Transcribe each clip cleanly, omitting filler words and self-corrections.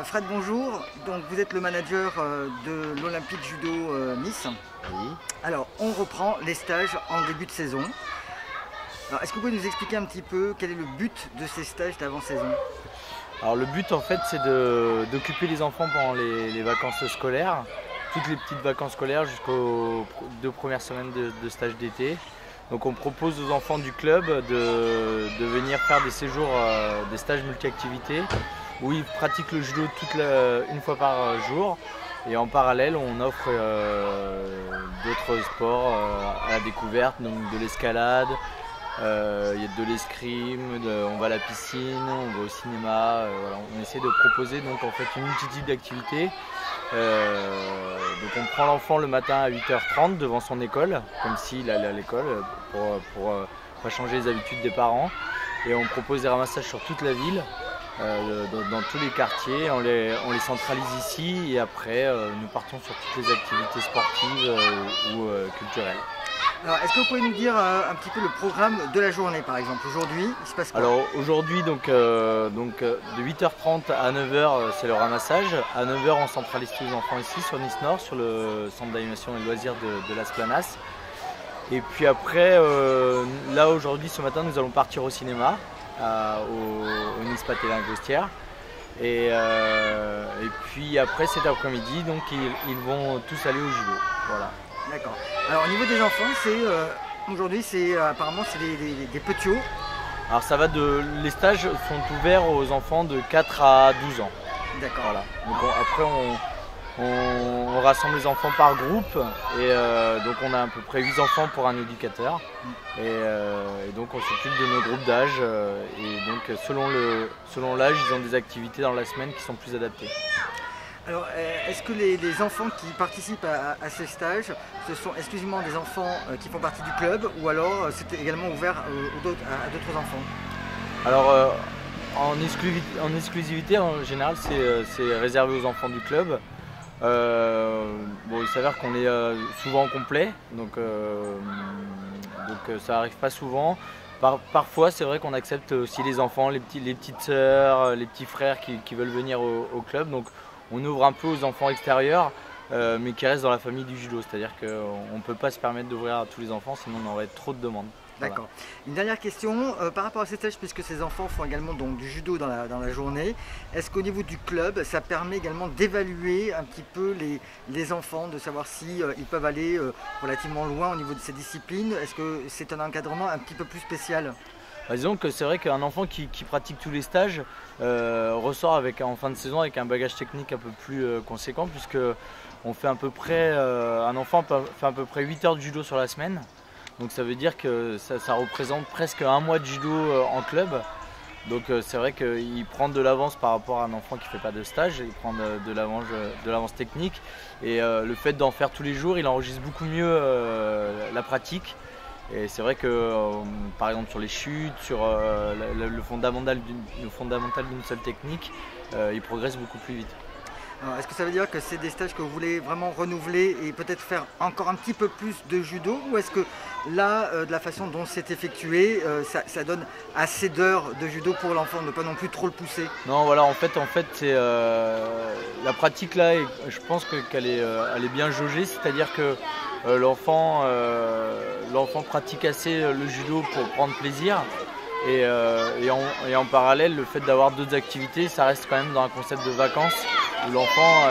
Fred, bonjour. Donc, vous êtes le manager de l'Olympique Judo Nice. Oui. Alors, on reprend les stages en début de saison. Alors, est-ce que vous pouvez nous expliquer un petit peu quel est le but de ces stages d'avant-saison? Alors le but en fait c'est d'occuper les enfants pendant les vacances scolaires, toutes les petites vacances scolaires jusqu'aux 2 premières semaines de stage d'été. Donc on propose aux enfants du club de venir faire des séjours, des stages multi-activités où ils pratiquent le judo une fois par jour. Et en parallèle, on offre d'autres sports à la découverte, donc de l'escalade, il y a de l'escrime, on va à la piscine, on va au cinéma. Voilà, on essaie de proposer donc en fait une multitude d'activités. Donc on prend l'enfant le matin à 8h30 devant son école, comme s'il allait à l'école, pour pas changer les habitudes des parents. Et on propose des ramassages sur toute la ville. Dans tous les quartiers, on les centralise ici et après nous partons sur toutes les activités sportives ou culturelles. Alors, est-ce que vous pouvez nous dire un petit peu le programme de la journée par exemple? Aujourd'hui, il se passe quoi? Alors aujourd'hui, de 8h30 à 9h, c'est le ramassage. À 9h, on centralise tous les enfants ici sur Nice Nord, sur le centre d'animation et de loisirs de Las Planas. Et puis après, là aujourd'hui, ce matin, nous allons partir au cinéma. Au Nice Pathé Lingostière et puis après cet après-midi donc ils vont tous aller au judo. Voilà. D'accord. Alors au niveau des enfants, aujourd'hui apparemment c'est des petits. Alors ça va les stages sont ouverts aux enfants de 4 à 12 ans. D'accord. Voilà. Donc après on rassemble les enfants par groupe et donc on a à peu près 8 enfants pour un éducateur et donc on s'occupe de nos groupes d'âge et donc selon l'âge ils ont des activités dans la semaine qui sont plus adaptées. Alors est-ce que les enfants qui participent à ces stages, ce sont exclusivement des enfants qui font partie du club ou alors c'est également ouvert à d'autres enfants? Alors en exclusivité en général c'est réservé aux enfants du club. Il s'avère qu'on est souvent complet, donc ça arrive pas souvent. Parfois c'est vrai qu'on accepte aussi les enfants, les petites sœurs, les petits frères qui veulent venir au club. Donc on ouvre un peu aux enfants extérieurs, mais qui restent dans la famille du judo. C'est-à-dire qu'on ne peut pas se permettre d'ouvrir à tous les enfants, sinon on aurait trop de demandes. D'accord. Voilà. Une dernière question, par rapport à ces stages, puisque ces enfants font également donc, du judo dans la journée, est-ce qu'au niveau du club, ça permet également d'évaluer un petit peu les enfants, de savoir si ils peuvent aller relativement loin au niveau de ces disciplines? Est-ce que c'est un encadrement un petit peu plus spécial? Disons que c'est vrai qu'un enfant qui pratique tous les stages ressort en fin de saison avec un bagage technique un peu plus conséquent, puisque on fait à peu près, un enfant fait à peu près 8 heures de judo sur la semaine. Donc ça veut dire que ça représente presque un mois de judo en club. Donc c'est vrai qu'il prend de l'avance par rapport à un enfant qui ne fait pas de stage, il prend de l'avance technique. Et le fait d'en faire tous les jours, il enregistre beaucoup mieux la pratique. Et c'est vrai que par exemple sur les chutes, sur le fondamental d'une seule technique, il progresse beaucoup plus vite. Est-ce que ça veut dire que c'est des stages que vous voulez vraiment renouveler et peut-être faire encore un petit peu plus de judo? Ou est-ce que là, de la façon dont c'est effectué, ça donne assez d'heures de judo pour l'enfant, ne pas non plus trop le pousser? Non, voilà, en fait c'est la pratique là, je pense qu'elle est bien jaugée, c'est-à-dire que l'enfant pratique assez le judo pour prendre plaisir. Et en parallèle, le fait d'avoir d'autres activités, ça reste quand même dans un concept de vacances où l'enfant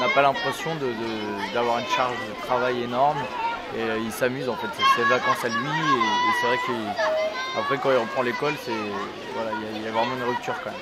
n'a pas l'impression d'avoir une charge de travail énorme et il s'amuse en fait, c'est ses vacances à lui et c'est vrai qu'après quand il reprend l'école, il y a vraiment une rupture quand même.